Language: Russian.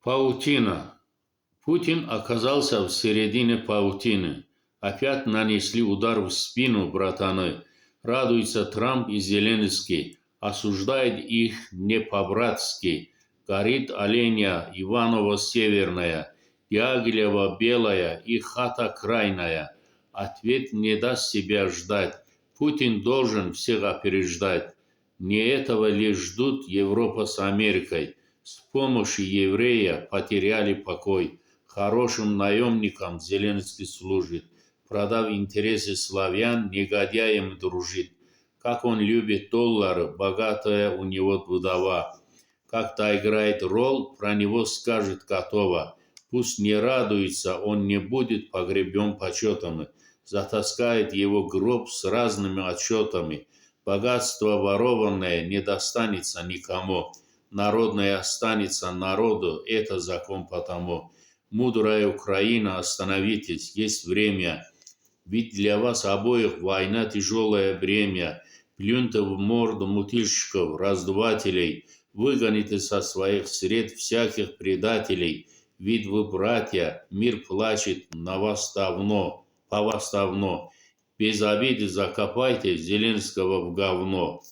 Паутина. Путин оказался в середине паутины. Опять нанесли удар в спину братаны. Радуются Трамп и Зеленский. Осуждает их не по-братски. Горит оленя Иваново северная, Дягилева белая и хата крайная. Ответ не даст себя ждать. Путин должен всех опереждать. Не этого ли ждут Европа с Америкой? С помощью еврея потеряли покой. Хорошим наемникам Зеленский служит. Продав интересы славян, негодяем дружит. Как он любит доллары, богатая у него вдова. Как та играет роль, про него скажет готово. Пусть не радуется, он не будет погребен почетами. Затаскает его гроб с разными отчетами. Богатство ворованное не достанется никому. Народное останется народу, это закон потому. Мудрая Украина, остановитесь, есть время. Ведь для вас обоих война тяжелое бремя. Плюньте в морду мутильщиков, раздувателей. Выгоните со своих сред всяких предателей. Ведь вы братья, мир плачет на вас давно, по вас давно. Без обиды закопайте Зеленского в говно.